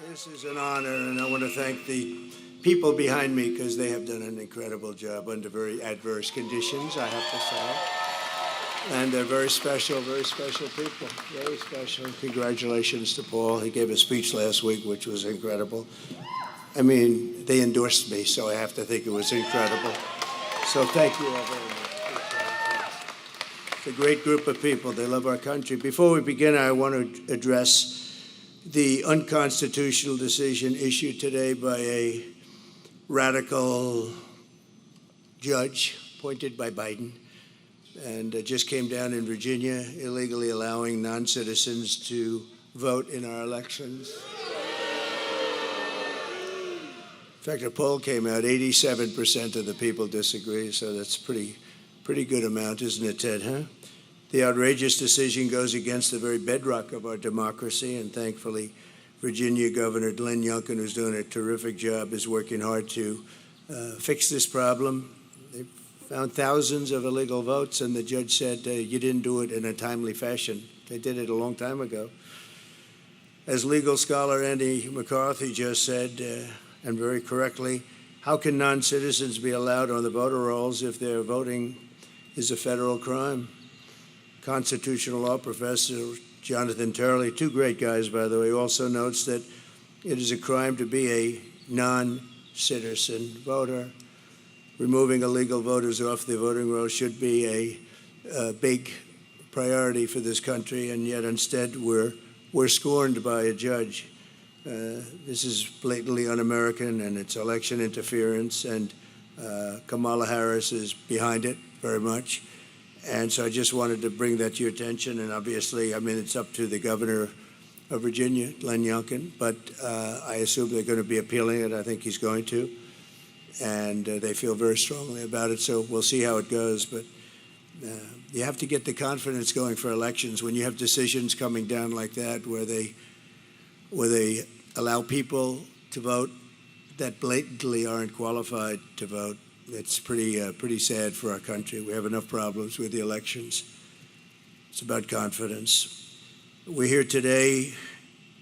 This is an honor, and I want to thank the people behind me because they have done an incredible job under very adverse conditions, I have to say. And they're very special people, very special. Congratulations to Paul. He gave a speech last week, which was incredible. I mean, they endorsed me, so I have to think it was incredible. So thank you all very much. It's a great group of people. They love our country. Before we begin, I want to address the unconstitutional decision issued today by a radical judge appointed by Biden, and it just came down in Virginia, illegally allowing non-citizens to vote in our elections. In fact, a poll came out, 87% of the people disagree, so that's pretty good amount, isn't it, Ted, huh? The outrageous decision goes against the very bedrock of our democracy, and thankfully, Virginia Governor Glenn Youngkin, who's doing a terrific job, is working hard to fix this problem. They found thousands of illegal votes, and the judge said, you didn't do it in a timely fashion. They did it a long time ago. As legal scholar Andy McCarthy just said, and very correctly, how can non-citizens be allowed on the voter rolls if their voting is a federal crime? Constitutional law professor Jonathan Turley, two great guys, by the way, also notes that it is a crime to be a non-citizen voter. Removing illegal voters off the voting roll should be a big priority for this country, and yet instead we're scorned by a judge. This is blatantly un-American, and it's election interference, and Kamala Harris is behind it very much. And so I just wanted to bring that to your attention. And obviously, I mean, it's up to the governor of Virginia, Glenn Youngkin, but I assume they're going to be appealing it. I think he's going to. And they feel very strongly about it. So we'll see how it goes. But you have to get the confidence going for elections when you have decisions coming down like that where they allow people to vote that blatantly aren't qualified to vote. It's pretty sad for our country. We have enough problems with the elections. It's about confidence. We're here today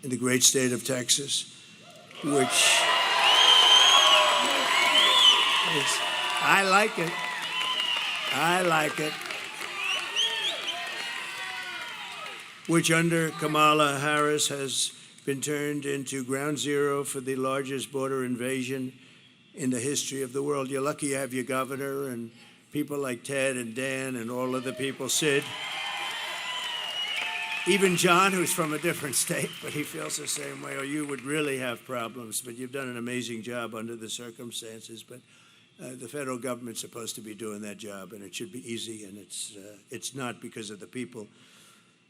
in the great state of Texas, which I like it. I like it. Which under Kamala Harris has been turned into ground zero for the largest border invasion in the history of the world. You're lucky you have your governor and people like Ted and Dan and all of the people, Sid. Even John, who's from a different state, but he feels the same way, or you would really have problems. But you've done an amazing job under the circumstances. But the federal government's supposed to be doing that job, and it should be easy, and it's not because of the people.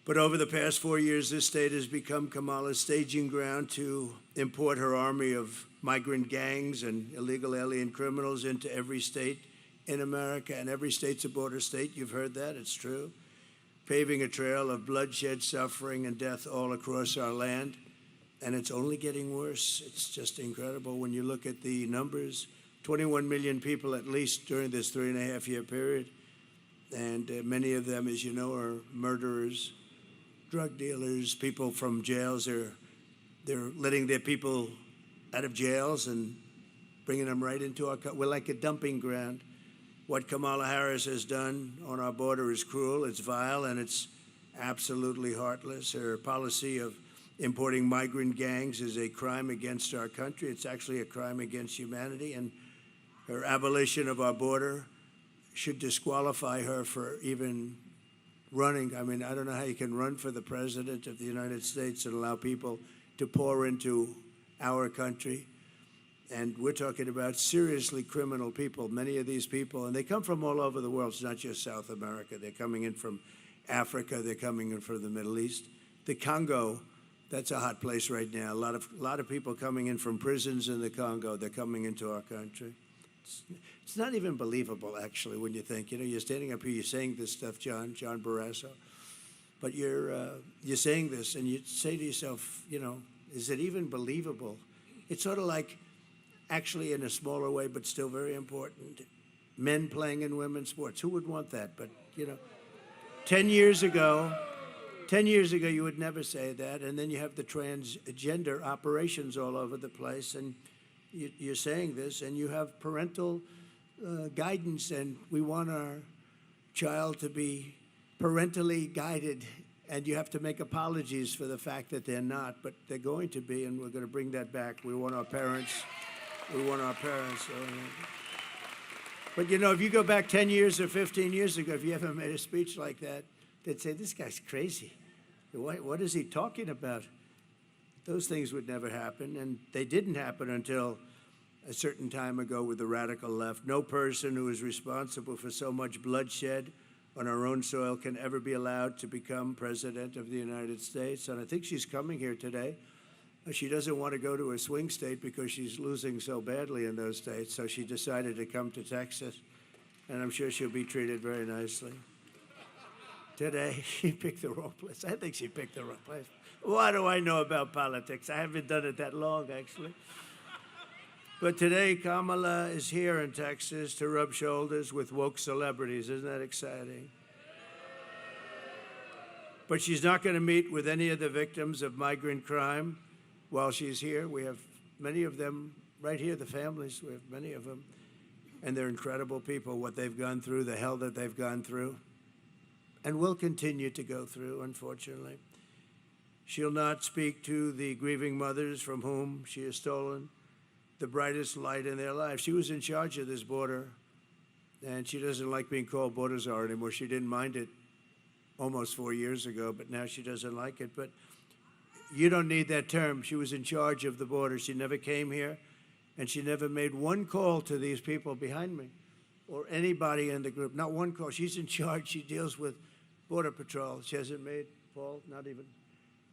But over the past 4 years, this state has become Kamala's staging ground to import her army of migrant gangs and illegal alien criminals into every state in America, and every state's a border state. You've heard that, it's true. Paving a trail of bloodshed, suffering, and death all across our land, and it's only getting worse. It's just incredible when you look at the numbers. 21 million people at least during this 3.5-year period, and many of them, as you know, are murderers, drug dealers, people from jails. They're letting their people out of jails and bringing them right into our country. We're like a dumping ground. What Kamala Harris has done on our border is cruel, it's vile, and it's absolutely heartless. Her policy of importing migrant gangs is a crime against our country. It's actually a crime against humanity, and her abolition of our border should disqualify her for even running. I mean, I don't know how you can run for the president of the United States and allow people to pour into our country. And we're talking about seriously criminal people, many of these people, and they come from all over the world. It's not just South America. They're coming in from Africa. They're coming in from the Middle East. The Congo, that's a hot place right now. A lot of people coming in from prisons in the Congo. They're coming into our country. It's not even believable, actually, when you think, you're standing up here, you're saying this stuff, John Barrasso, but you're saying this, and you say to yourself, is it even believable? It's sort of like, actually in a smaller way, but still very important, men playing in women's sports. Who would want that? But, 10 years ago, 10 years ago, you would never say that, and then you have the transgender operations all over the place, and you're saying this, and you have parental guidance, and we want our child to be parentally guided, and you have to make apologies for the fact that they're not, but they're going to be, and we're going to bring that back. We want our parents. But you know, if you go back 10 years or 15 years ago, if you ever made a speech like that, they'd say, this guy's crazy. What is he talking about? Those things would never happen, and they didn't happen until a certain time ago with the radical left. No person who is responsible for so much bloodshed on our own soil can ever be allowed to become president of the United States. And I think she's coming here today. She doesn't want to go to a swing state because she's losing so badly in those states. So she decided to come to Texas, and I'm sure she'll be treated very nicely. Today, she picked the wrong place. I think she picked the wrong place. What do I know about politics? I haven't done it that long, actually. But today, Kamala is here in Texas to rub shoulders with woke celebrities. Isn't that exciting? But she's not going to meet with any of the victims of migrant crime while she's here. We have many of them right here, the families. We have many of them. And they're incredible people, what they've gone through, the hell that they've gone through, and will continue to go through, unfortunately. She'll not speak to the grieving mothers from whom she has stolen the brightest light in their lives. She was in charge of this border, and she doesn't like being called border czar anymore. She didn't mind it almost 4 years ago, but now she doesn't like it. But you don't need that term. She was in charge of the border. She never came here, and she never made one call to these people behind me or anybody in the group. Not one call. She's in charge. She deals with Border Patrol. She hasn't made, Paul,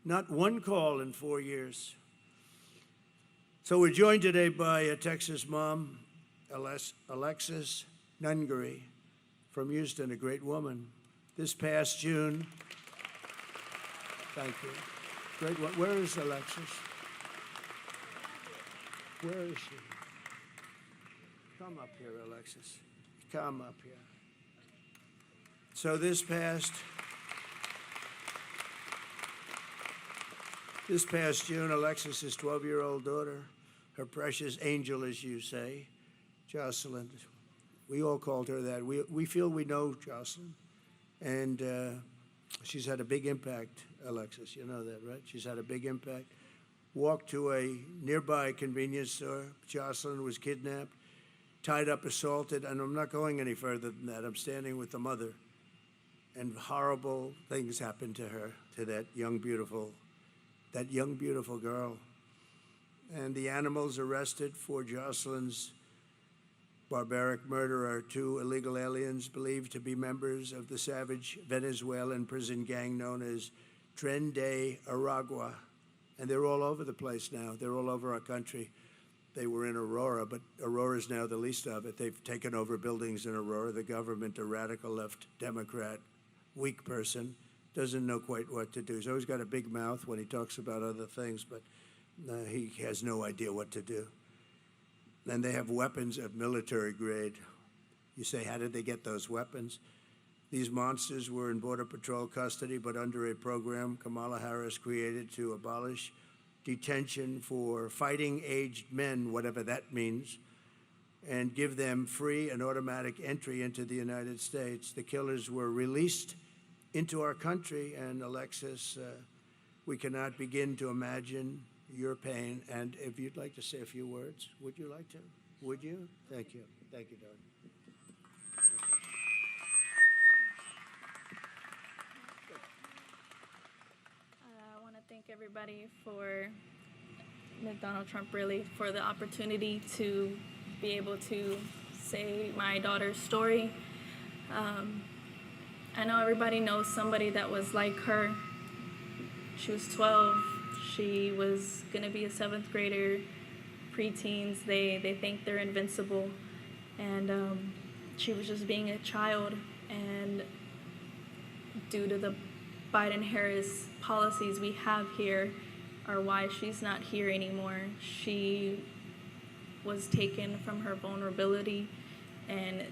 not one call in 4 years. So we're joined today by a Texas mom, Alexis Nungary from Houston, a great woman. This past June, thank you. Great one. Where is Alexis? Where is she? Come up here, Alexis. Come up here. So this past June, Alexis's 12-year-old daughter, her precious angel, as you say, Jocelyn, we all called her that. We feel we know Jocelyn, and she's had a big impact, Alexis. You know that, right? She's had a big impact. Walked to a nearby convenience store. Jocelyn was kidnapped, tied up, assaulted, and I'm not going any further than that. I'm standing with the mother, and horrible things happened to her, to that young, beautiful girl. And the animals arrested for Jocelyn's barbaric murder are 2 illegal aliens believed to be members of the savage Venezuelan prison gang known as Tren de Aragua. And they're all over the place now. They're all over our country. They were in Aurora, but Aurora is now the least of it. They've taken over buildings in Aurora. The government, a radical left Democrat, weak person, doesn't know quite what to do. He's always got a big mouth when he talks about other things, but he has no idea what to do. And they have weapons of military grade. You say, how did they get those weapons? These monsters were in Border Patrol custody, but under a program Kamala Harris created to abolish detention for fighting-aged men, whatever that means, and give them free and automatic entry into the United States. The killers were released into our country, and Alexis, we cannot begin to imagine your pain. And if you'd like to say a few words, would you like to? Would you? Thank you. Thank you, darling. I want to thank everybody for Donald Trump, really, for the opportunity to be able to say my daughter's story. I know everybody knows somebody that was like her. She was 12. She was going to be a 7th grader, preteens. They think they're invincible. And she was just being a child. And due to the Biden-Harris policies we have here are why she's not here anymore. She was taken from her vulnerability, and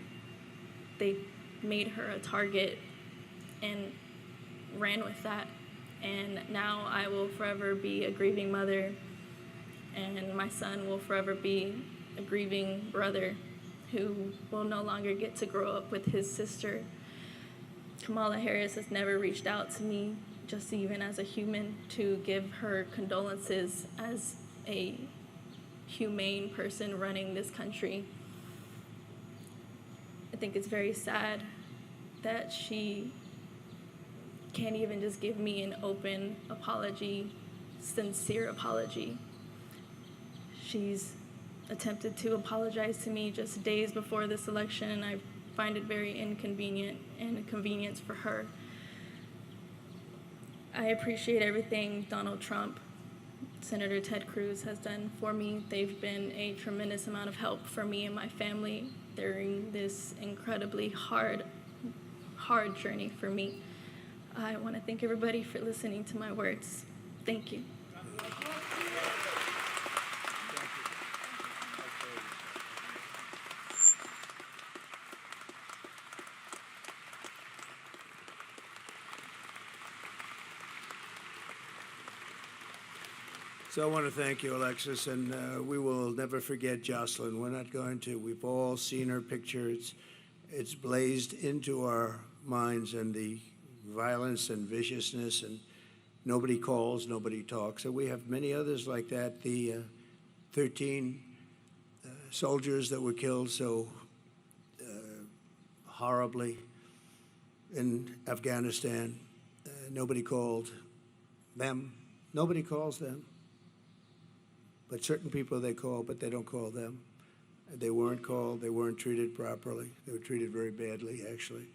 they made her a target and ran with that. And now I will forever be a grieving mother, and my son will forever be a grieving brother who will no longer get to grow up with his sister. Kamala Harris has never reached out to me, just even as a human, to give her condolences as a humane person running this country. I think it's very sad that she can't even just give me an open apology, sincere apology. She's attempted to apologize to me just days before this election, and I find it very inconvenient and a convenience for her. I appreciate everything Donald Trump, Senator Ted Cruz has done for me. They've been a tremendous amount of help for me and my family during this incredibly hard journey for me. I want to thank everybody for listening to my words. Thank you. So I want to thank you, Alexis, and we will never forget Jocelyn. We're not going to. We've all seen her picture. It's blazed into our minds, and the violence and viciousness, and nobody calls, nobody talks. And we have many others like that. The 13 soldiers that were killed so horribly in Afghanistan, nobody called them. Nobody calls them. But certain people they call, but they don't call them. They weren't called. They weren't treated properly. They were treated very badly, actually.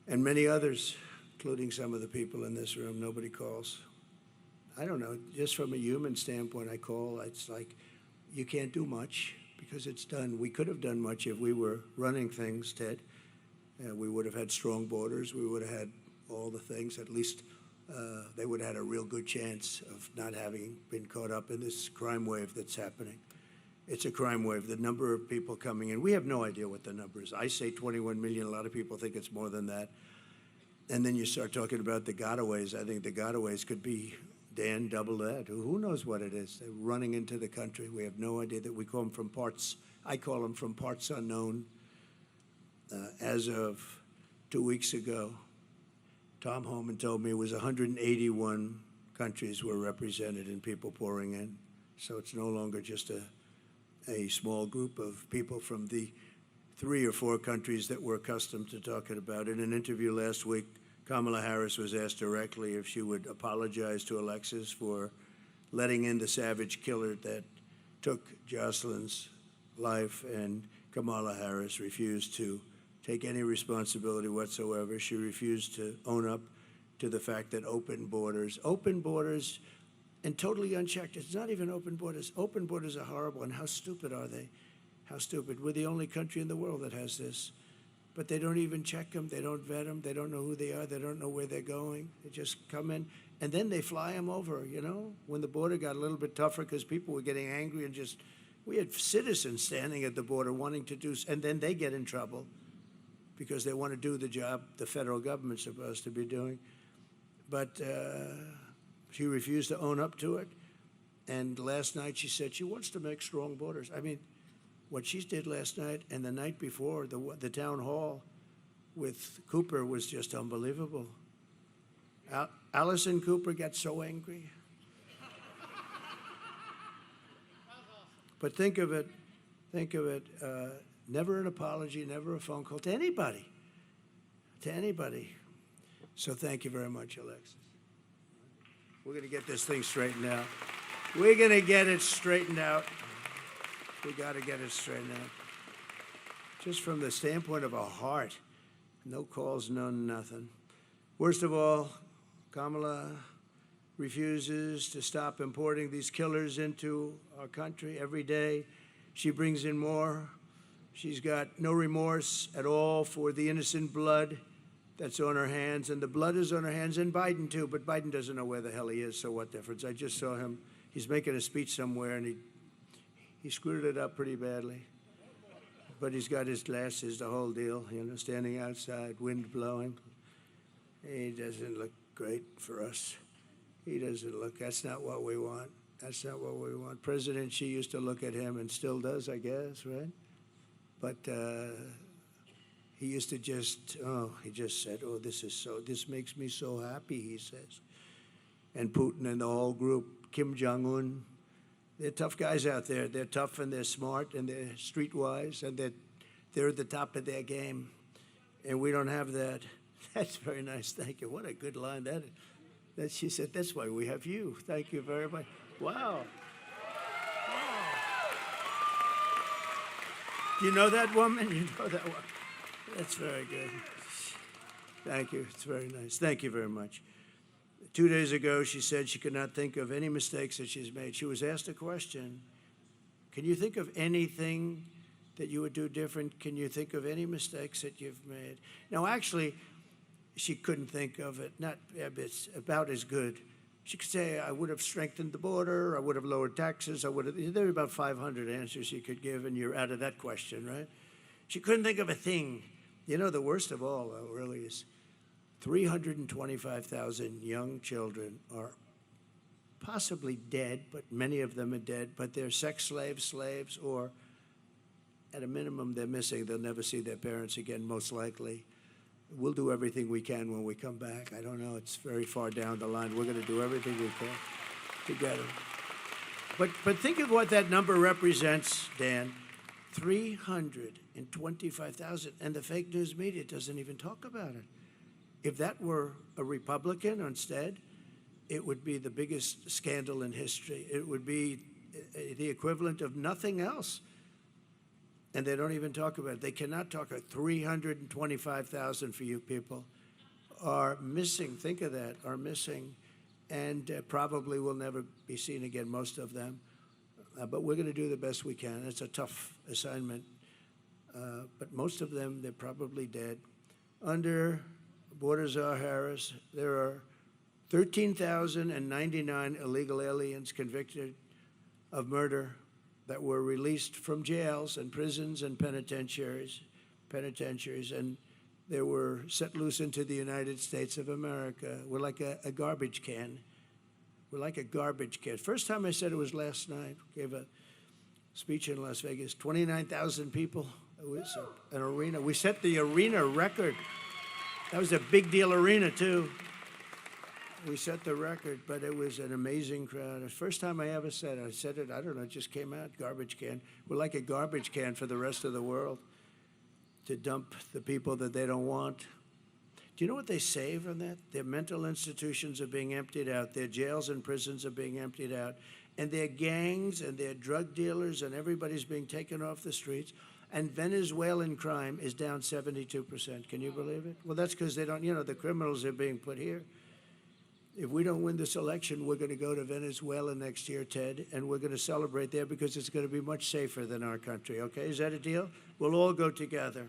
And many others, including some of the people in this room, nobody calls. I don't know, just from a human standpoint, I call. It's like, you can't do much because it's done. We could have done much if we were running things, Ted. We would have had strong borders. We would have had all the things. At least they would have had a real good chance of not having been caught up in this crime wave that's happening. It's a crime wave. The number of people coming in, we have no idea what the number is. I say 21 million. A lot of people think it's more than that. And then you start talking about the gotaways. I think the gotaways could be, Dan, double that. Who knows what it is? They're running into the country. We have no idea. That we call them from parts. I call them from parts unknown. As of 2 weeks ago, Tom Homan told me it was 181 countries were represented and people pouring in. So it's no longer just a small group of people from the 3 or 4 countries that we're accustomed to talking about. In an interview last week, Kamala Harris was asked directly if she would apologize to Alexis for letting in the savage killer that took Jocelyn's life, and Kamala Harris refused to take any responsibility whatsoever. She refused to own up to the fact that open borders and totally unchecked. It's not even open borders. Open borders are horrible, and how stupid are they? How stupid. We're the only country in the world that has this. But they don't even check them. They don't vet them. They don't know who they are. They don't know where they're going. They just come in, and then they fly them over, you know? When the border got a little bit tougher because people were getting angry and just, we had citizens standing at the border wanting to do, and then they get in trouble because they want to do the job the federal government's supposed to be doing. But she refused to own up to it. And last night she said she wants to make strong borders. I mean, what she did last night and the night before, the town hall with Cooper was just unbelievable. Allison Cooper got so angry. But think of it, never an apology, never a phone call to anybody. So thank you very much, Alexis. We're going to get this thing straightened out. We're going to get it straightened out. We got to get it straightened out. Just from the standpoint of our heart, no calls, no nothing. Worst of all, Kamala refuses to stop importing these killers into our country every day. She brings in more. She's got no remorse at all for the innocent blood that's on her hands, and the blood is on her hands, and Biden too, but Biden doesn't know where the hell he is, so what difference? I just saw him. He's making a speech somewhere, and he screwed it up pretty badly. But he's got his glasses, the whole deal, you know, standing outside, wind blowing. He doesn't look great for us. He doesn't look, that's not what we want. That's not what we want. President Xi used to look at him and still does, I guess, right? But he used to he just said, oh, this makes me so happy, he says. And Putin and the whole group, Kim Jong-un, they're tough guys out there. They're tough and they're smart and they're streetwise and they're at the top of their game. And we don't have that. That's very nice. Thank you. What a good line that is. That she said, that's why we have you. Thank you very much. Wow. Do you know that woman? You know that one? That's very good. Thank you. It's very nice. Thank you very much. 2 days ago, she said she could not think of any mistakes that she's made. She was asked a question. Can you think of anything that you would do different? Can you think of any mistakes that you've made? Now, actually, she couldn't think of it. It's about as good. She could say, I would have strengthened the border, I would have lowered taxes, there are about 500 answers she could give, and you're out of that question, right? She couldn't think of a thing. You know, the worst of all, though, really is 325,000 young children are possibly dead, but many of them are dead, but they're sex slaves, or at a minimum, they're missing. They'll never see their parents again, most likely. We'll do everything we can when we come back. I don't know, it's very far down the line. We're going to do everything we can to get them. But think of what that number represents, Dan. 325,000, and the fake news media doesn't even talk about it. If that were a Republican instead, it would be the biggest scandal in history. It would be the equivalent of nothing else. And they don't even talk about it. They cannot talk about 325,000 for you people are missing. Think of that, are missing, and probably will never be seen again, most of them. But we're going to do the best we can. It's a tough assignment. But most of them, they're probably dead. Under Border Czar Harris, there are 13,099 illegal aliens convicted of murder that were released from jails and prisons and penitentiaries, and they were set loose into the United States of America. We're like a garbage can. We're like a garbage can. First time I said it was last night. Gave a speech in Las Vegas. 29,000 people. It was an arena. We set the arena record. That was a big deal arena, too. We set the record, but it was an amazing crowd. The first time I ever said it, I don't know, it just came out, garbage can. We're like a garbage can for the rest of the world to dump the people that they don't want. Do you know what they say from that? Their mental institutions are being emptied out. Their jails and prisons are being emptied out. And their gangs and their drug dealers and everybody's being taken off the streets. And Venezuelan crime is down 72%. Can you believe it? Well, that's because they don't, the criminals are being put here. If we don't win this election, we're going to go to Venezuela next year, Ted, and we're going to celebrate there because it's going to be much safer than our country, okay? Is that a deal? We'll all go together.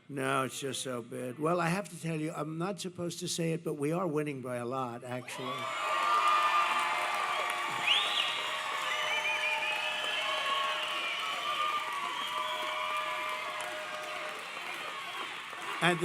No, it's just so bad. Well, I have to tell you, I'm not supposed to say it, but we are winning by a lot, actually. And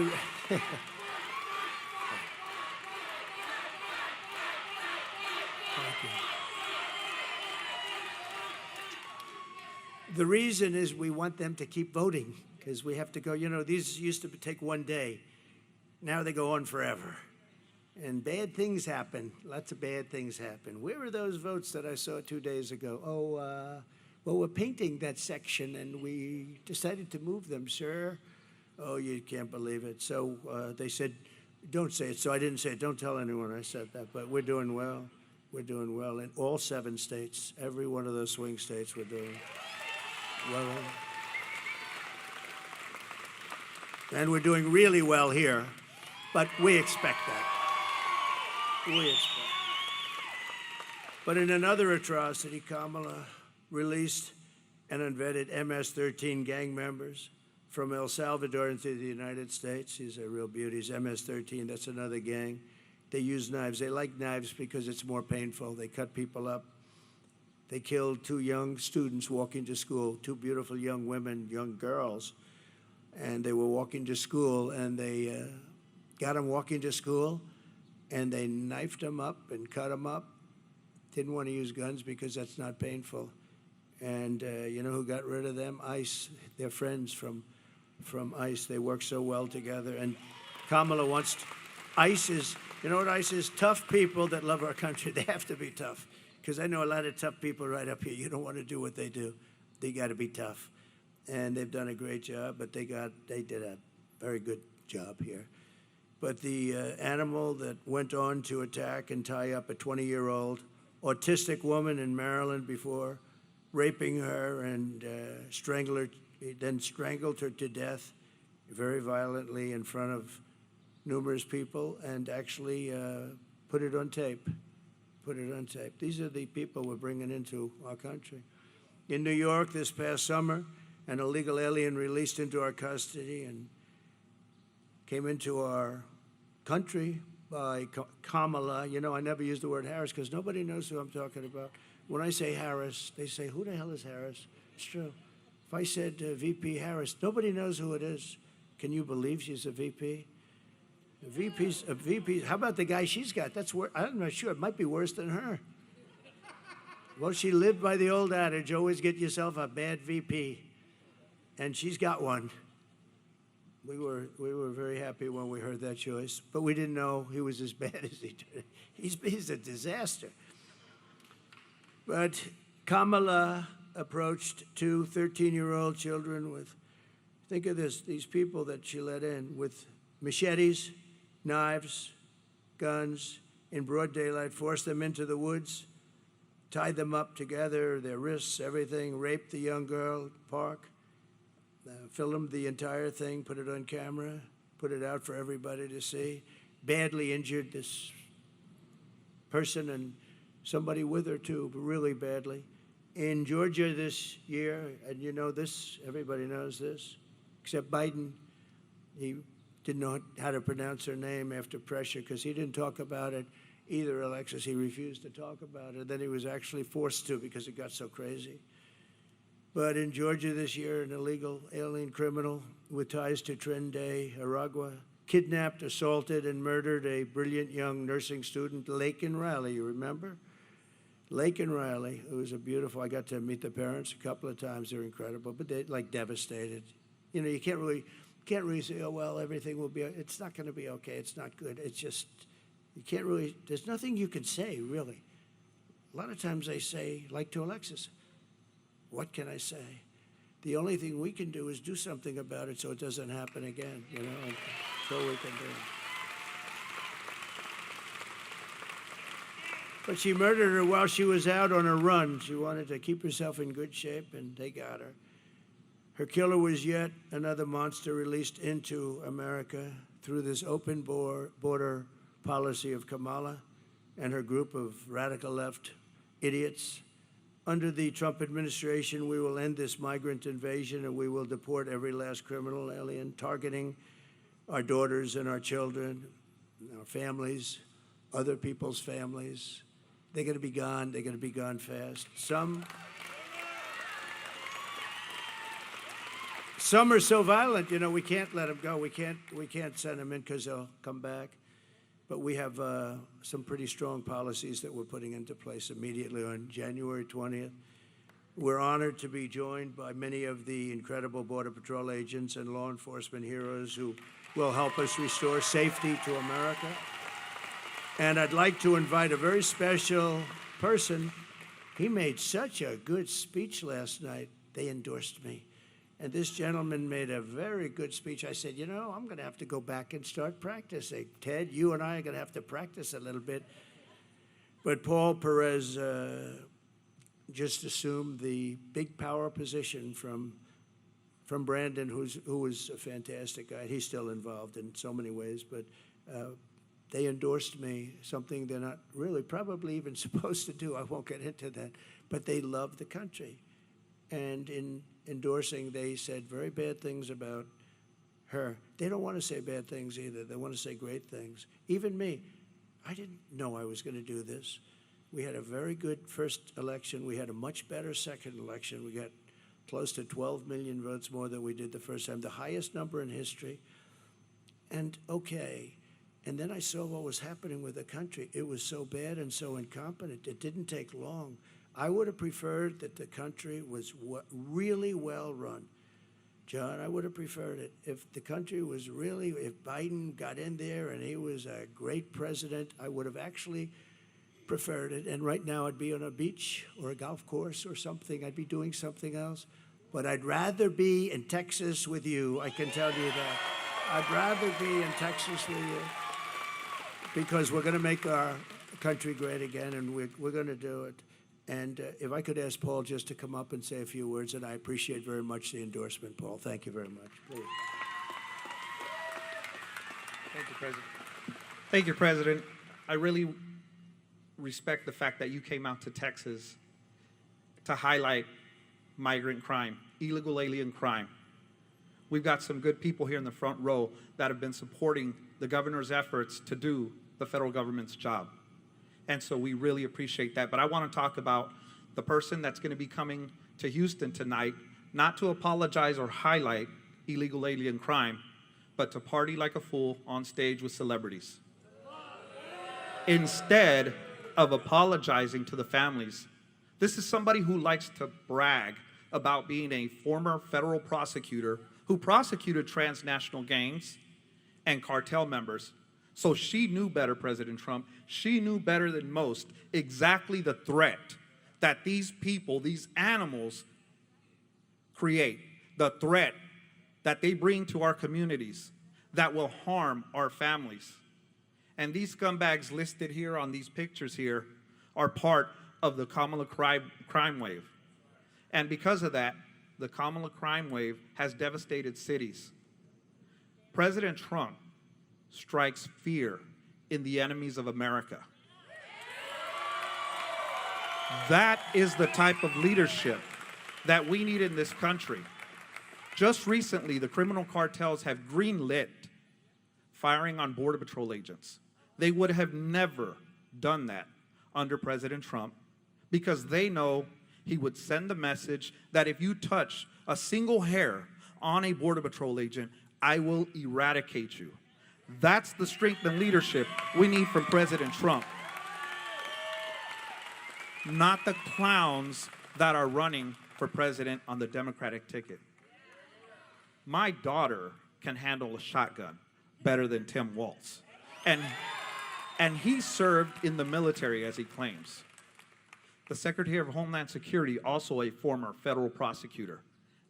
the reason is we want them to keep voting because we have to go, these used to take one day. Now they go on forever. And bad things happen. Lots of bad things happen. Where are those votes that I saw 2 days ago? Well, we're painting that section and we decided to move them, sir. Oh, you can't believe it. So they said, don't say it. So I didn't say it. Don't tell anyone I said that. But we're doing well. We're doing well in all 7 states. Every one of those swing states we're doing well. And we're doing really well here. But we expect that. We expect. But in another atrocity, Kamala released and unvetted MS-13 gang members from El Salvador into the United States. He's a real beauty. He's MS-13. That's another gang. They use knives. They like knives because it's more painful. They cut people up. They killed 2 young students walking to school, 2 beautiful young women, young girls. And they were walking to school, and they got them walking to school, and they knifed them up and cut them up. Didn't want to use guns because that's not painful. And you know who got rid of them? ICE. They're friends from ICE. They work so well together. And Kamala wants ICE is, you know what ICE is? Tough people that love our country. They have to be tough. Because I know a lot of tough people right up here. You don't want to do what they do. They got to be tough. And they've done a great job, but they did a very good job here. But the animal that went on to attack and tie up a 20-year-old autistic woman in Maryland before, raping her and then strangled her to death very violently in front of numerous people, and actually put it on tape. Put it on tape. These are the people we're bringing into our country. In New York this past summer, an illegal alien released into our custody and came into our country by Kamala. You know, I never use the word Harris because nobody knows who I'm talking about. When I say Harris, they say, who the hell is Harris? It's true. If I said VP Harris, nobody knows who it is. Can you believe she's a VP? A VP. How about the guy she's got? That's worse. I'm not sure. It might be worse than her. Well, she lived by the old adage, always get yourself a bad VP. And she's got one. We were very happy when we heard that choice, but we didn't know he was as bad as he did. He's a disaster. But Kamala approached two 13-year-old children with, think of this, these people that she let in with machetes, knives, guns, in broad daylight, forced them into the woods, tied them up together, their wrists, everything, raped the young girl, park, filmed the entire thing, put it on camera, put it out for everybody to see, badly injured this person and somebody with her too, but really badly. In Georgia this year, and you know this, everybody knows this, except Biden, he didn't know how to pronounce her name after pressure because he didn't talk about it either, Alexis. He refused to talk about it. Then he was actually forced to because it got so crazy. But in Georgia this year, an illegal alien criminal with ties to Trinidad, Aragua, kidnapped, assaulted, and murdered a brilliant young nursing student, Laken Riley, you remember? Laken Riley, who was a beautiful, I got to meet the parents a couple of times. They're incredible, but they're like devastated. You know, you can't really say, oh, well, everything will be, it's not going to be okay. It's not good. It's just, you can't really, there's nothing you can say, really. A lot of times they say, like to Alexis, what can I say? The only thing we can do is do something about it so it doesn't happen again, you know, and that's all we can do. But she murdered her while she was out on a run. She wanted to keep herself in good shape, and they got her. Her killer was yet another monster released into America through this open border policy of Kamala and her group of radical left idiots. Under the Trump administration, we will end this migrant invasion and we will deport every last criminal alien, targeting our daughters and our children, our families, other people's families. They're going to be gone. They're going to be gone fast. Some are so violent, you know, we can't let them go. We can't send them in because they'll come back. But we have some pretty strong policies that we're putting into place immediately on January 20th. We're honored to be joined by many of the incredible Border Patrol agents and law enforcement heroes who will help us restore safety to America. And I'd like to invite a very special person. He made such a good speech last night. They endorsed me. And this gentleman made a very good speech. I said, you know, I'm going to have to go back and start practicing. Ted, you and I are going to have to practice a little bit. But Paul Perez just assumed the big power position from Brandon, who was a fantastic guy. He's still involved in so many ways, but they endorsed me, something they're not really probably even supposed to do. I won't get into that. But they love the country. And in endorsing, they said very bad things about her. They don't want to say bad things either. They want to say great things. Even me, I didn't know I was going to do this. We had a very good first election. We had a much better second election. We got close to 12 million votes more than we did the first time, the highest number in history. And okay, And then I saw what was happening with the country. It was so bad and so incompetent. It didn't take long. I would have preferred that the country was really well run. John, I would have preferred it. If the country was really, if Biden got in there and he was a great president, I would have actually preferred it. And right now I'd be on a beach or a golf course or something. I'd be doing something else. But I'd rather be in Texas with you, I can tell you that. I'd rather be in Texas with you because we're going to make our country great again, and we're going to do it. And if I could ask Paul just to come up and say a few words, and I appreciate very much the endorsement, Paul. Thank you very much. Please. Thank you, President. Thank you, President. I really respect the fact that you came out to Texas to highlight migrant crime, illegal alien crime. We've got some good people here in the front row that have been supporting the governor's efforts to do the federal government's job. And so we really appreciate that. But I want to talk about the person that's going to be coming to Houston tonight, not to apologize or highlight illegal alien crime, but to party like a fool on stage with celebrities. Instead of apologizing to the families, this is somebody who likes to brag about being a former federal prosecutor who prosecuted transnational gangs and cartel members. So she knew better, President Trump. She knew better than most exactly the threat that these people, these animals, create, the threat that they bring to our communities that will harm our families. And these scumbags listed here on these pictures here are part of the Kamala crime wave. And because of that, the Kamala crime wave has devastated cities. President Trump strikes fear in the enemies of America. That is the type of leadership that we need in this country. Just recently, the criminal cartels have greenlit firing on Border Patrol agents. They would have never done that under President Trump because they know he would send the message that if you touch a single hair on a Border Patrol agent, I will eradicate you. That's the strength and leadership we need from President Trump. Not the clowns that are running for president on the Democratic ticket. My daughter can handle a shotgun better than Tim Walz. And he served in the military, as he claims. The Secretary of Homeland Security, also a former federal prosecutor.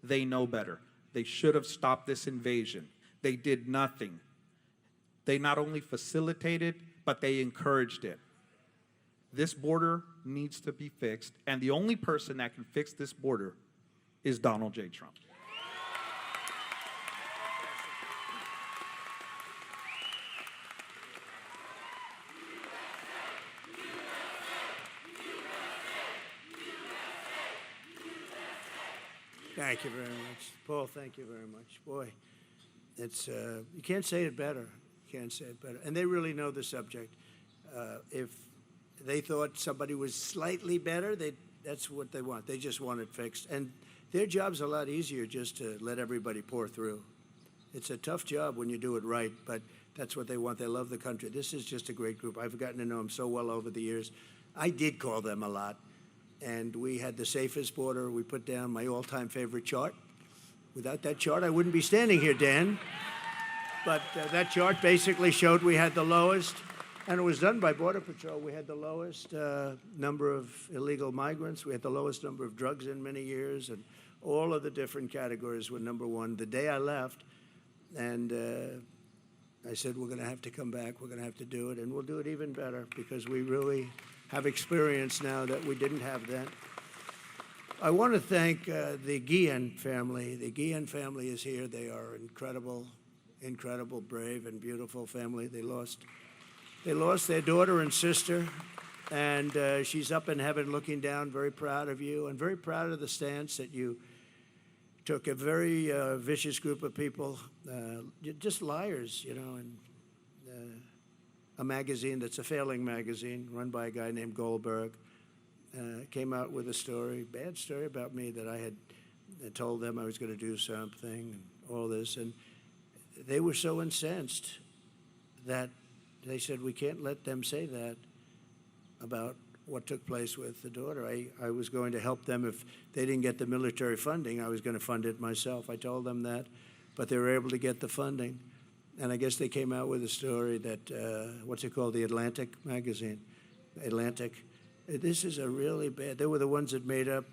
They know better. They should have stopped this invasion. They did nothing. They not only facilitated, but they encouraged it. This border needs to be fixed, and the only person that can fix this border is Donald J. Trump. Thank you very much. Paul, thank you very much. Boy, it's you can't say it better. You can't say it better. And they really know the subject. If they thought somebody was slightly better, that's what they want. They just want it fixed. And their job's a lot easier just to let everybody pour through. It's a tough job when you do it right, but that's what they want. They love the country. This is just a great group. I've gotten to know them so well over the years. I did call them a lot. And we had the safest border. We put down my all-time favorite chart. Without that chart, I wouldn't be standing here, Dan. But that chart basically showed we had the lowest, and it was done by Border Patrol. We had the lowest number of illegal migrants. We had the lowest number of drugs in many years, and all of the different categories were number one. The day I left, and I said, we're going to have to come back. We're going to have to do it, and we'll do it even better because we really have experience now that we didn't have then. I want to thank the Guillen family. The Guillen family is here. They are incredible, incredible, brave, and beautiful family. They lost their daughter and sister, and she's up in heaven looking down, very proud of you, and very proud of the stance that you took. A very vicious group of people, just liars, you know, and a magazine that's a failing magazine run by a guy named Goldberg came out with a story, bad story about me, that I had told them I was going to do something and all this. And they were so incensed that they said, we can't let them say that about what took place with the daughter. I was going to help them if they didn't get the military funding. I was going to fund it myself. I told them that, but they were able to get the funding. And I guess they came out with a story that, what's it called, the Atlantic magazine, Atlantic. This is a really bad, they were the ones that made up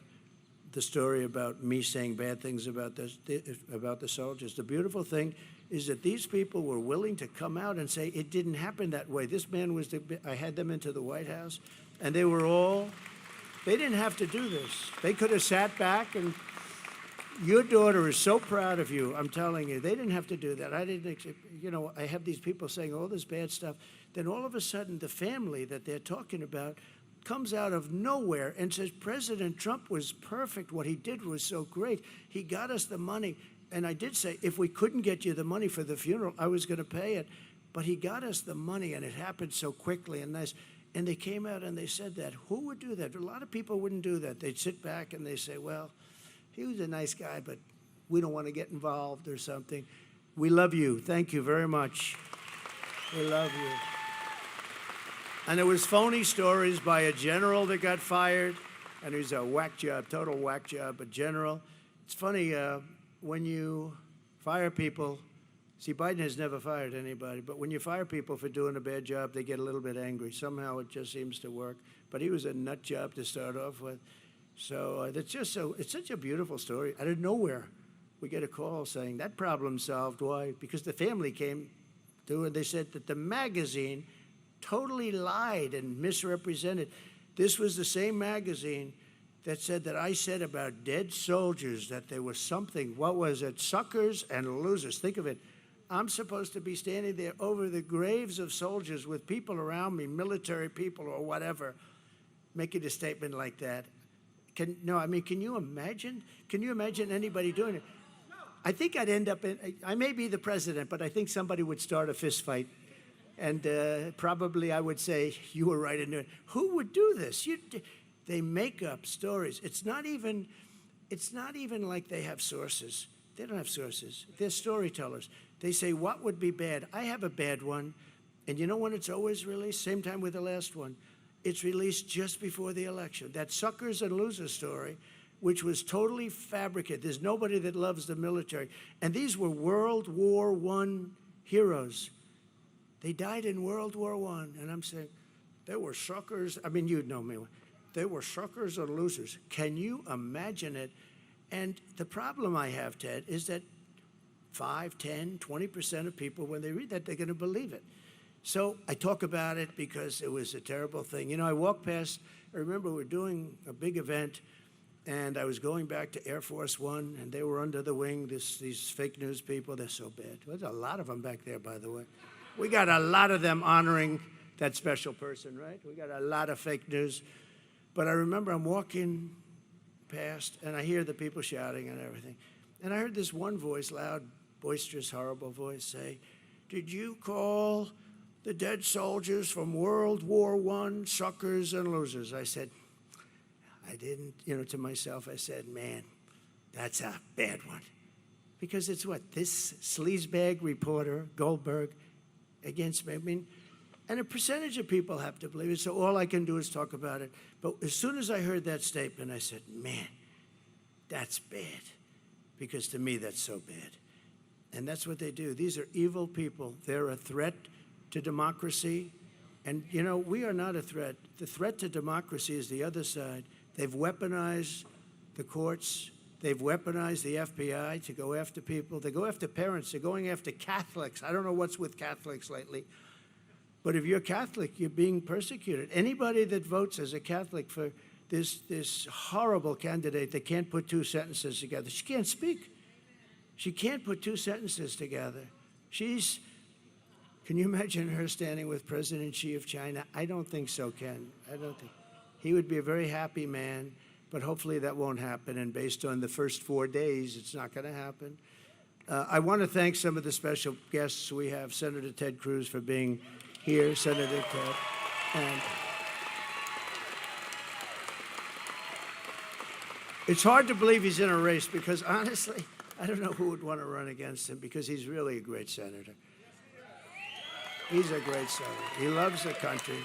the story about me saying bad things about the soldiers. The beautiful thing is that these people were willing to come out and say it didn't happen that way. This man was, I had them into the White House, and they were all, they didn't have to do this. They could have sat back, and your daughter is so proud of you, I'm telling you. They didn't have to do that. I didn't, I have these people saying all this bad stuff. Then all of a sudden, the family that they're talking about comes out of nowhere and says, President Trump was perfect. What he did was so great. He got us the money. And I did say, if we couldn't get you the money for the funeral, I was going to pay it. But he got us the money, and it happened so quickly and nice. And they came out and they said that. Who would do that? A lot of people wouldn't do that. They'd sit back and they say, well, he was a nice guy, but we don't want to get involved or something. We love you. Thank you very much. We love you. And there was phony stories by a general that got fired, and it was a whack job, total whack job, a general. It's funny, when you fire people, see, Biden has never fired anybody, but when you fire people for doing a bad job, they get a little bit angry. Somehow it just seems to work. But he was a nut job to start off with. So it's such a beautiful story. Out of nowhere, we get a call saying that problem solved. Why? Because the family came to, and they said that the magazine totally lied and misrepresented. This was the same magazine that said that I said about dead soldiers that there was something, what was it, suckers and losers. Think of it. I'm supposed to be standing there over the graves of soldiers with people around me, military people or whatever, making a statement like that. Can you imagine? Can you imagine anybody doing it? I think I'd end up I may be the president, but I think somebody would start a fist fight. And probably I would say, you were right in doing it. Who would do this? They make up stories. It's not even like they have sources. They don't have sources. They're storytellers. They say, what would be bad? I have a bad one. And you know when it's always released? Same time with the last one. It's released just before the election. That suckers and losers story, which was totally fabricated. There's nobody that loves the military. And these were World War I heroes. They died in World War I. And I'm saying, they were suckers. I mean, you'd know me. They were suckers and losers. Can you imagine it? And the problem I have, Ted, is that 5, 10, 20% of people, when they read that, they're going to believe it. So I talk about it because it was a terrible thing. You know, I walked past, I remember we were doing a big event, and I was going back to Air Force One, and they were under the wing, these fake news people. They're so bad. There's a lot of them back there, by the way. We got a lot of them honoring that special person, right? We got a lot of fake news. But I remember I'm walking past, and I hear the people shouting and everything. And I heard this one voice, loud, boisterous, horrible voice, say, did you call the dead soldiers from World War I suckers and losers? I said, I didn't, to myself, I said, man, that's a bad one. Because it's what? This sleazebag reporter, Goldberg, against me. I mean, and a percentage of people have to believe it, so all I can do is talk about it. But as soon as I heard that statement, I said, man, that's bad. Because to me, that's so bad. And that's what they do. These are evil people. They're a threat to democracy. And, we are not a threat. The threat to democracy is the other side. They've weaponized the courts. They've weaponized the FBI to go after people. They go after parents. They're going after Catholics. I don't know what's with Catholics lately. But if you're Catholic, you're being persecuted. Anybody that votes as a Catholic for this horrible candidate that can't put two sentences together, she can't speak. She can't put two sentences together. Can you imagine her standing with President Xi of China? I don't think so, Ken. I don't think. He would be a very happy man, but hopefully that won't happen. And based on the first 4 days, it's not going to happen. I want to thank some of the special guests we have. Senator Ted Cruz for being here, Senator Ted. And it's hard to believe he's in a race because, honestly, I don't know who would want to run against him because he's really a great senator. He's a great senator. He loves the country.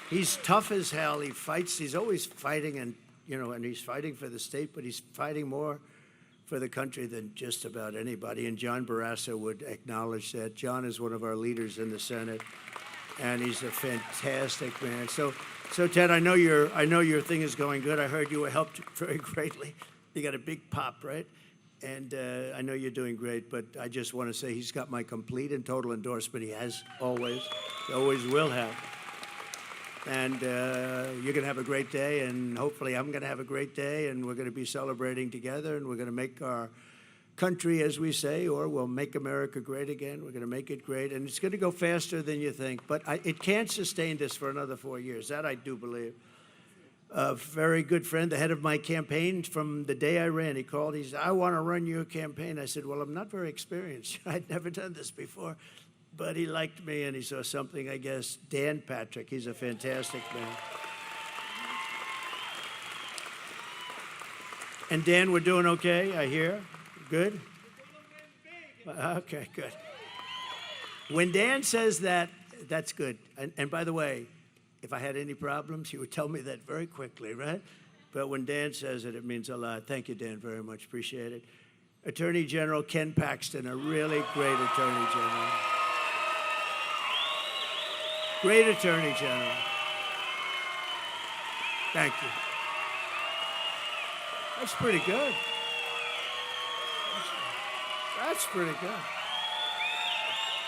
He's tough as hell. He fights. He's always fighting, and he's fighting for the state, but he's fighting more for the country than just about anybody. And John Barrasso would acknowledge that. John is one of our leaders in the Senate, and he's a fantastic man. So Ted, I know your thing is going good. I heard you were helped very greatly. You got a big pop, right? And I know you're doing great, but I just want to say he's got my complete and total endorsement. He has always, he always will have. And you're going to have a great day, and hopefully I'm going to have a great day, and we're going to be celebrating together, and we're going to make our country, as we say, or we'll make America great again. We're going to make it great, and it's going to go faster than you think. But it can't sustain this for another 4 years. That I do believe. A very good friend, the head of my campaign from the day I ran, he called. He said, "I want to run your campaign." I said, "Well, I'm not very experienced. I'd never done this before." But he liked me, and he saw something, I guess. Dan Patrick, he's a fantastic man. And Dan, we're doing okay, I hear. Good? Okay, good. When Dan says that, that's good. And by the way, if I had any problems, he would tell me that very quickly, right? But when Dan says it, it means a lot. Thank you, Dan, very much. Appreciate it. Attorney General Ken Paxton, a really great Attorney General. Great Attorney General. Thank you. That's pretty good. That's pretty good.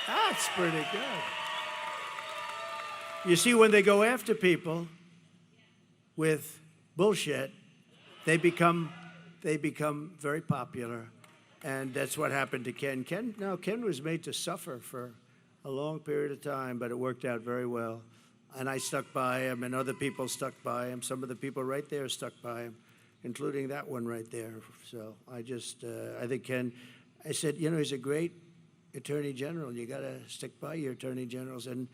That's pretty good. You see, when they go after people with bullshit, they become very popular. And that's what happened to Ken. Ken was made to suffer for a long period of time, but it worked out very well. And I stuck by him, and other people stuck by him. Some of the people right there stuck by him, including that one right there. So I think Ken, I said, he's a great Attorney General. You got to stick by your Attorney Generals. And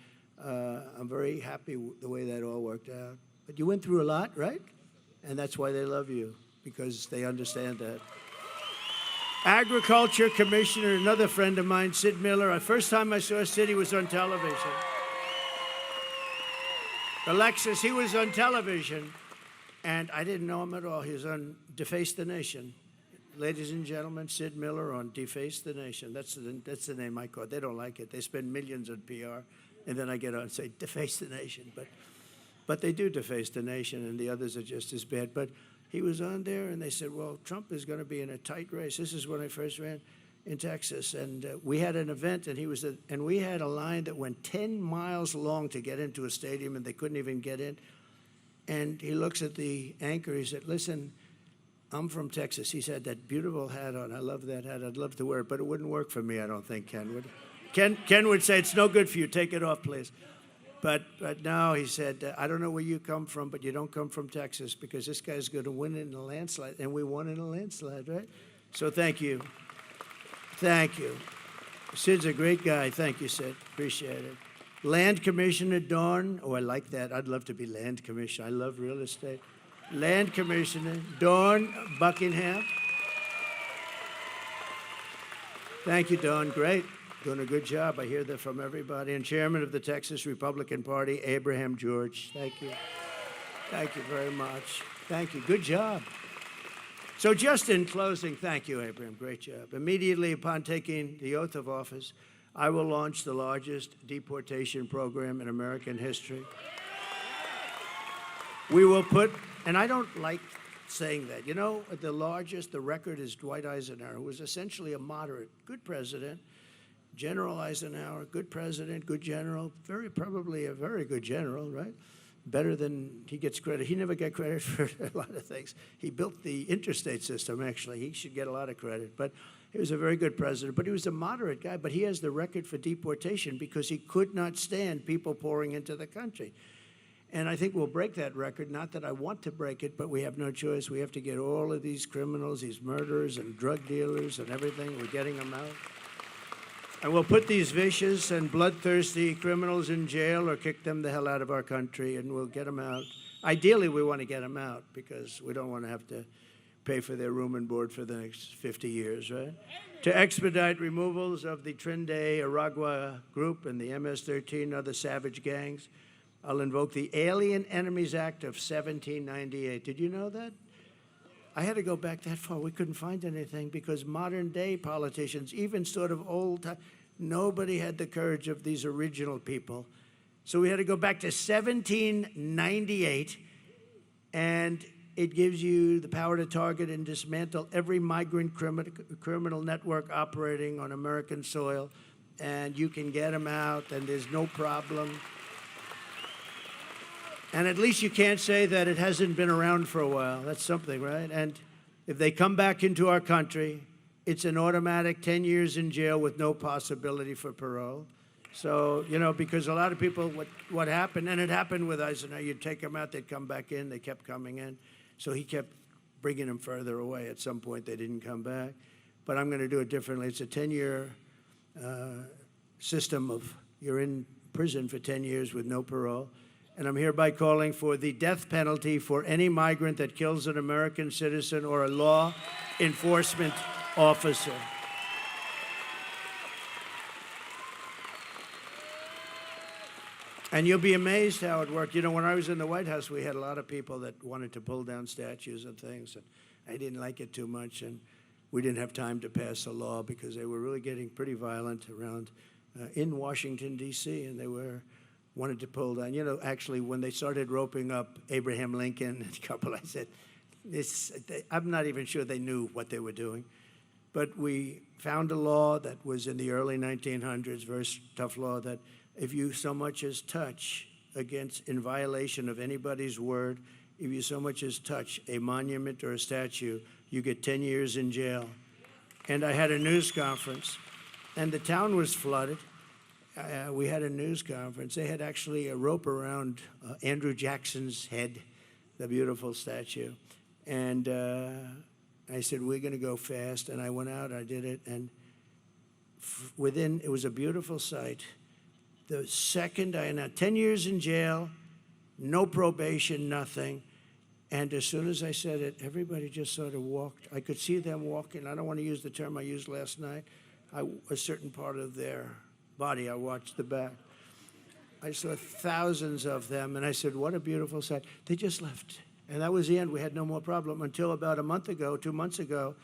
I'm very happy the way that all worked out. But you went through a lot, right? And that's why they love you, because they understand that. Agriculture Commissioner, another friend of mine, Sid Miller. The first time I saw Sid, he was on television. Alexis, he was on television, and I didn't know him at all. He was on Deface the Nation. Ladies and gentlemen, Sid Miller on Deface the Nation. That's the name I call it. They don't like it. They spend millions on PR, and then I get on and say, Deface the Nation. But they do deface the nation, and the others are just as bad. But he was on there, and they said, well, Trump is going to be in a tight race. This is when I first ran in Texas, and we had an event, and we had a line that went 10 miles long to get into a stadium, and they couldn't even get in. And he looks at the anchor. He said, listen, I'm from Texas. He's had that beautiful hat on. I love that hat. I'd love to wear it, but it wouldn't work for me, I don't think, Ken would. Ken would say, it's no good for you. Take it off, please. But now he said, I don't know where you come from, but you don't come from Texas, because this guy's going to win in a landslide. And we won in a landslide, right? So thank you. Thank you. Sid's a great guy. Thank you, Sid. Appreciate it. Land Commissioner Dawn. Oh, I like that. I'd love to be Land Commissioner. I love real estate. Land Commissioner Dawn Buckingham. Thank you, Dawn. Great. Doing a good job. I hear that from everybody. And Chairman of the Texas Republican Party, Abraham George. Thank you. Thank you very much. Thank you. Good job. So just in closing, thank you, Abraham. Great job. Immediately upon taking the oath of office, I will launch the largest deportation program in American history. We will put, and I don't like saying that, the record is Dwight Eisenhower, who was essentially a moderate, good president. General Eisenhower, good president, good general, probably a very good general, right? Better than he gets credit. He never got credit for a lot of things. He built the interstate system, actually. He should get a lot of credit. But he was a very good president. But he was a moderate guy. But he has the record for deportation because he could not stand people pouring into the country. And I think we'll break that record. Not that I want to break it, but we have no choice. We have to get all of these criminals, these murderers and drug dealers and everything. We're getting them out. And we'll put these vicious and bloodthirsty criminals in jail or kick them the hell out of our country, and we'll get them out. Ideally, we want to get them out because we don't want to have to pay for their room and board for the next 50 years, right? To expedite removals of the Trinidad Aragua group and the MS-13 other savage gangs, I'll invoke the Alien Enemies Act of 1798. Did you know that? I had to go back that far. We couldn't find anything because modern day politicians, even sort of old time, nobody had the courage of these original people. So we had to go back to 1798, and it gives you the power to target and dismantle every migrant criminal network operating on American soil, and you can get them out, and there's no problem. And at least you can't say that it hasn't been around for a while. That's something, right? And if they come back into our country, it's an automatic 10 years in jail with no possibility for parole. So, you know, because a lot of people, what happened, and it happened with Eisenhower, you'd take them out, they'd come back in, they kept coming in. So he kept bringing them further away. At some point, they didn't come back. But I'm going to do it differently. It's a 10-year system of you're in prison for 10 years with no parole. And I'm hereby calling for the death penalty for any migrant that kills an American citizen or a law enforcement officer. And you'll be amazed how it worked. You know, when I was in the White House, we had a lot of people that wanted to pull down statues and things, and I didn't like it too much, and we didn't have time to pass a law because they were really getting pretty violent around in Washington, D.C., and they wanted to pull down. You know, actually, when they started roping up Abraham Lincoln and a couple, I said, I'm not even sure they knew what they were doing. But we found a law that was in the early 1900s, very tough law, that if you so much as touch in violation of anybody's word, if you so much as touch a monument or a statue, you get 10 years in jail. And I had a news conference, and the town was flooded. We had a news conference. They had actually a rope around Andrew Jackson's head, the beautiful statue. And I said, we're going to go fast. And I went out, I did it. And it was a beautiful sight. The second I announced, 10 years in jail, no probation, nothing. And as soon as I said it, everybody just sort of walked. I could see them walking. I don't want to use the term I used last night. A certain part of their body, I watched the back. I saw thousands of them, and I said, what a beautiful sight. They just left. And that was the end. We had no more problem until about 2 months ago,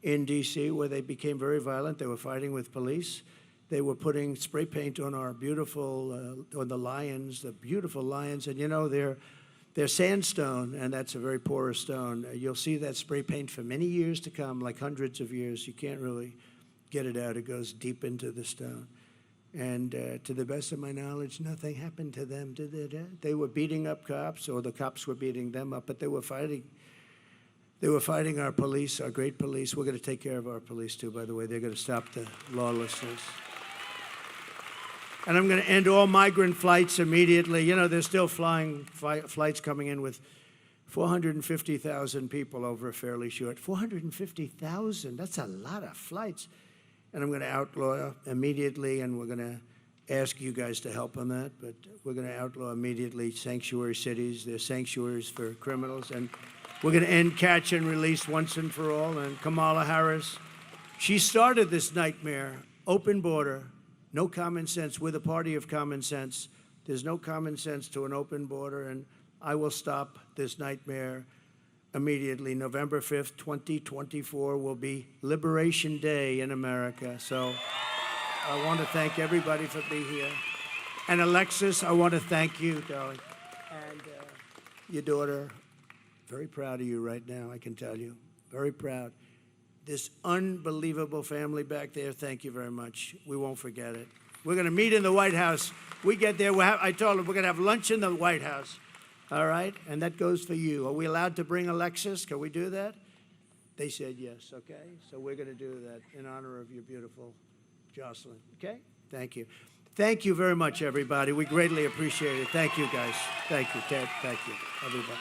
in D.C., where they became very violent. They were fighting with police. They were putting spray paint on our beautiful, on the lions, the beautiful lions. And, you know, they're sandstone, and that's a very porous stone. You'll see that spray paint for many years to come, like hundreds of years. You can't really get it out. It goes deep into the stone. And to the best of my knowledge, nothing happened to them, did they? They were beating up cops, or the cops were beating them up, but they were fighting. They were fighting our police, our great police. We're going to take care of our police, too, by the way. They're going to stop the lawlessness. And I'm going to end all migrant flights immediately. You know, there's still flying flights coming in with 450,000 people over a fairly short. 450,000, that's a lot of flights. And I'm going to outlaw immediately, and we're going to ask you guys to help on that, but we're going to outlaw immediately sanctuary cities. They're sanctuaries for criminals, and we're going to end catch and release once and for all. And Kamala Harris, she started this nightmare, open border, no common sense. We're the party of common sense. There's no common sense to an open border, and I will stop this nightmare immediately. November 5th, 2024 will be Liberation Day in America. So I want to thank everybody for being here. And Alexis, I want to thank you, darling. And your daughter, very proud of you right now, I can tell you. Very proud. This unbelievable family back there, thank you very much. We won't forget it. We're going to meet in the White House. We get there, I told them we're going to have lunch in the White House. All right? And that goes for you. Are we allowed to bring Alexis? Can we do that? They said yes, okay? So we're going to do that in honor of your beautiful Jocelyn, okay? Thank you. Thank you very much, everybody. We greatly appreciate it. Thank you, guys. Thank you, Ted. Thank you, everybody.